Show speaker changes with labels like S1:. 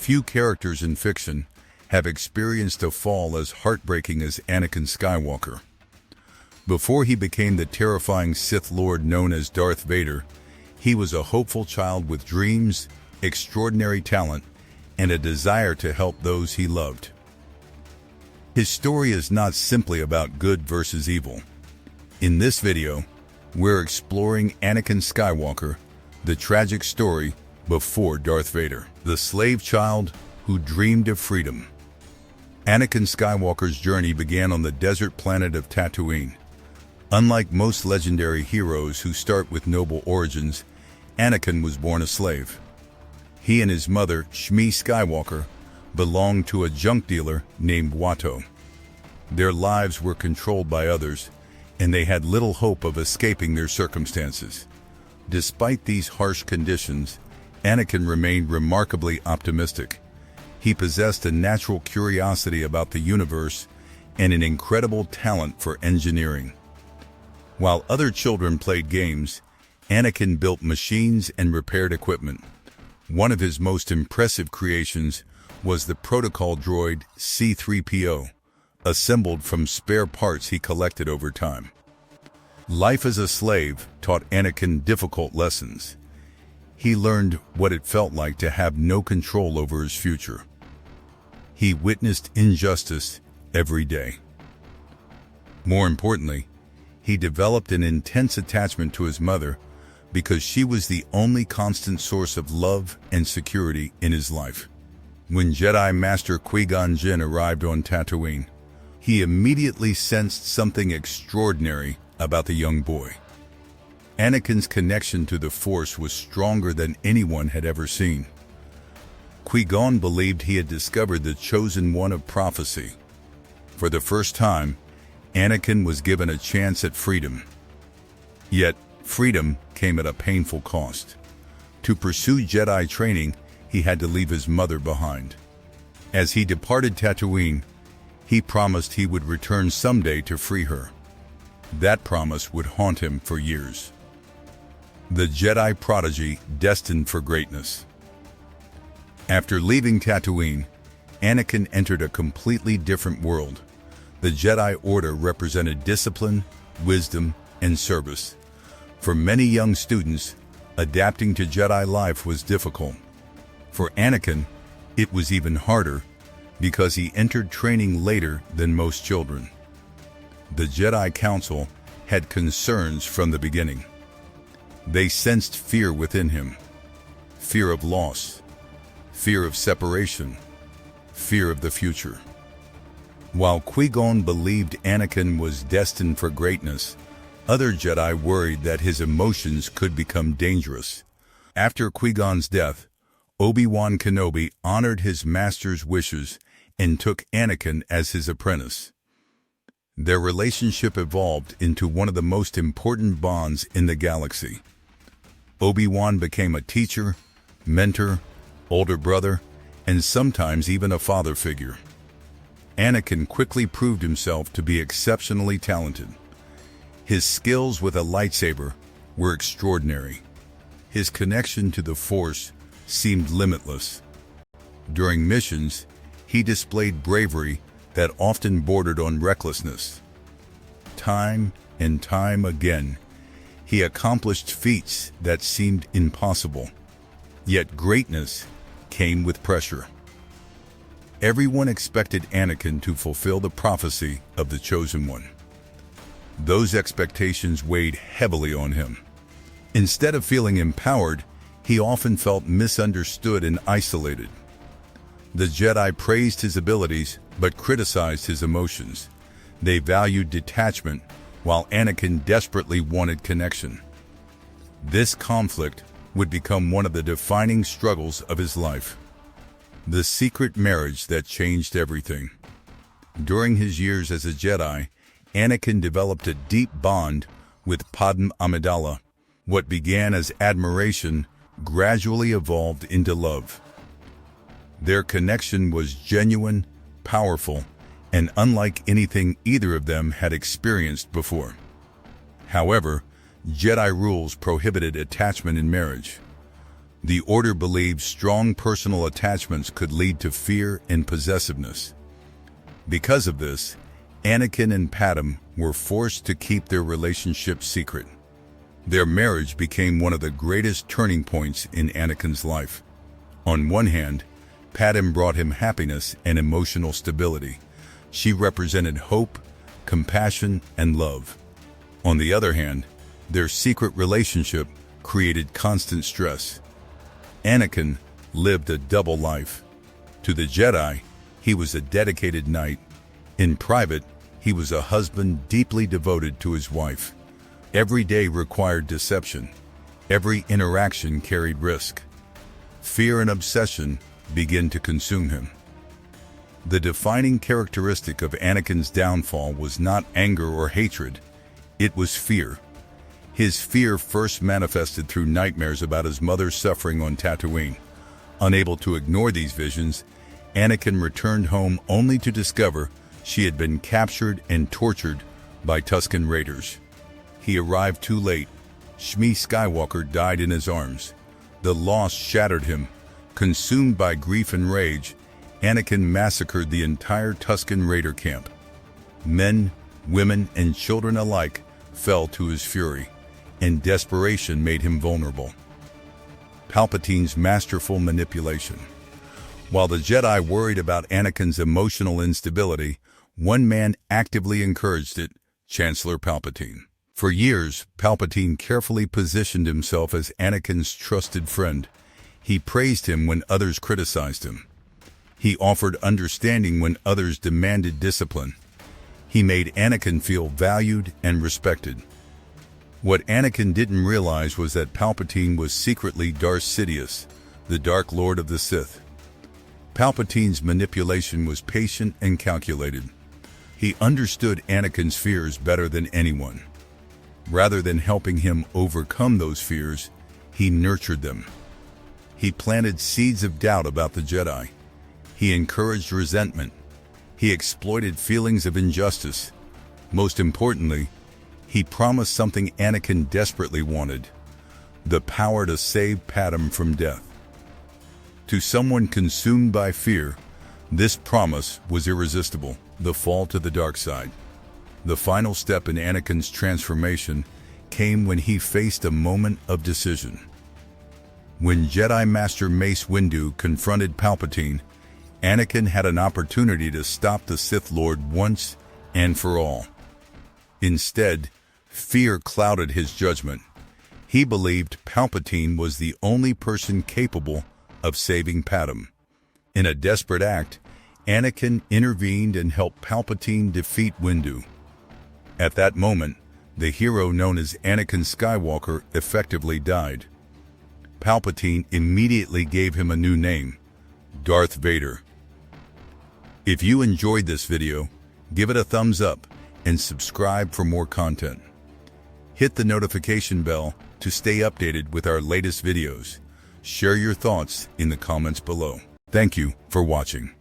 S1: Few characters in fiction have experienced a fall as heartbreaking as Anakin Skywalker. Before he became the terrifying Sith Lord known as Darth Vader, he was a hopeful child with dreams, extraordinary talent, and a desire to help those he loved. His story is not simply about good versus evil. In this video, we're exploring Anakin Skywalker, the tragic story before Darth Vader, the slave child who dreamed of freedom. Anakin Skywalker's journey began on the desert planet of Tatooine. Unlike most legendary heroes who start with noble origins, Anakin was born a slave. He and his mother, Shmi Skywalker, belonged to a junk dealer named Watto. Their lives were controlled by others, and they had little hope of escaping their circumstances. Despite these harsh conditions, Anakin remained remarkably optimistic. He possessed a natural curiosity about the universe and an incredible talent for engineering. While other children played games, Anakin built machines and repaired equipment. One of his most impressive creations was the protocol droid C-3PO, assembled from spare parts he collected over time. Life as a slave taught Anakin difficult lessons. He learned what it felt like to have no control over his future. He witnessed injustice every day. More importantly, he developed an intense attachment to his mother because she was the only constant source of love and security in his life. When Jedi Master Qui-Gon Jinn arrived on Tatooine, he immediately sensed something extraordinary about the young boy. Anakin's connection to the Force was stronger than anyone had ever seen. Qui-Gon believed he had discovered the chosen one of prophecy. For the first time, Anakin was given a chance at freedom. Yet, freedom came at a painful cost. To pursue Jedi training, he had to leave his mother behind. As he departed Tatooine, he promised he would return someday to free her. That promise would haunt him for years. The Jedi prodigy destined for greatness. After leaving Tatooine, Anakin entered a completely different world. The Jedi Order represented discipline, wisdom, and service. For many young students, adapting to Jedi life was difficult. For Anakin, it was even harder because he entered training later than most children. The Jedi Council had concerns from the beginning. They sensed fear within him, fear of loss, fear of separation, fear of the future. While Qui-Gon believed Anakin was destined for greatness, other Jedi worried that his emotions could become dangerous. After Qui-Gon's death, Obi-Wan Kenobi honored his master's wishes and took Anakin as his apprentice. Their relationship evolved into one of the most important bonds in the galaxy. Obi-Wan became a teacher, mentor, older brother, and sometimes even a father figure. Anakin quickly proved himself to be exceptionally talented. His skills with a lightsaber were extraordinary. His connection to the Force seemed limitless. During missions, he displayed bravery that often bordered on recklessness. Time and time again, he accomplished feats that seemed impossible. Yet greatness came with pressure. Everyone expected Anakin to fulfill the prophecy of the Chosen One. Those expectations weighed heavily on him. Instead of feeling empowered, he often felt misunderstood and isolated. The Jedi praised his abilities but criticized his emotions. They valued detachment, while Anakin desperately wanted connection. This conflict would become one of the defining struggles of his life. The secret marriage that changed everything. During his years as a Jedi, Anakin developed a deep bond with Padmé Amidala. What began as admiration gradually evolved into love. Their connection was genuine, powerful, and unlike anything either of them had experienced before. However, Jedi rules prohibited attachment in marriage. The Order believed strong personal attachments could lead to fear and possessiveness. Because of this, Anakin and Padmé were forced to keep their relationship secret. Their marriage became one of the greatest turning points in Anakin's life. On one hand, Padmé brought him happiness and emotional stability. She represented hope, compassion, and love. On the other hand, their secret relationship created constant stress. Anakin lived a double life. To the Jedi, he was a dedicated knight. In private, he was a husband deeply devoted to his wife. Every day required deception. Every interaction carried risk. Fear and obsession began to consume him. The defining characteristic of Anakin's downfall was not anger or hatred, it was fear. His fear first manifested through nightmares about his mother's suffering on Tatooine. Unable to ignore these visions, Anakin returned home only to discover she had been captured and tortured by Tusken Raiders. He arrived too late. Shmi Skywalker died in his arms. The loss shattered him. Consumed by grief and rage, Anakin massacred the entire Tusken Raider camp. Men, women, and children alike fell to his fury, and desperation made him vulnerable. Palpatine's masterful manipulation. While the Jedi worried about Anakin's emotional instability, one man actively encouraged it, Chancellor Palpatine. For years, Palpatine carefully positioned himself as Anakin's trusted friend. He praised him when others criticized him. He offered understanding when others demanded discipline. He made Anakin feel valued and respected. What Anakin didn't realize was that Palpatine was secretly Darth Sidious, the Dark Lord of the Sith. Palpatine's manipulation was patient and calculated. He understood Anakin's fears better than anyone. Rather than helping him overcome those fears, he nurtured them. He planted seeds of doubt about the Jedi. He encouraged resentment. He exploited feelings of injustice. Most importantly, he promised something Anakin desperately wanted: the power to save Padmé from death. To someone consumed by fear, this promise was irresistible: the fall to the dark side. The final step in Anakin's transformation came when he faced a moment of decision. When Jedi Master Mace Windu confronted Palpatine, Anakin had an opportunity to stop the Sith Lord once and for all. Instead, fear clouded his judgment. He believed Palpatine was the only person capable of saving Padmé. In a desperate act, Anakin intervened and helped Palpatine defeat Windu. At that moment, the hero known as Anakin Skywalker effectively died. Palpatine immediately gave him a new name: Darth Vader. If you enjoyed this video, give it a thumbs up and subscribe for more content. Hit the notification bell to stay updated with our latest videos. Share your thoughts in the comments below. Thank you for watching.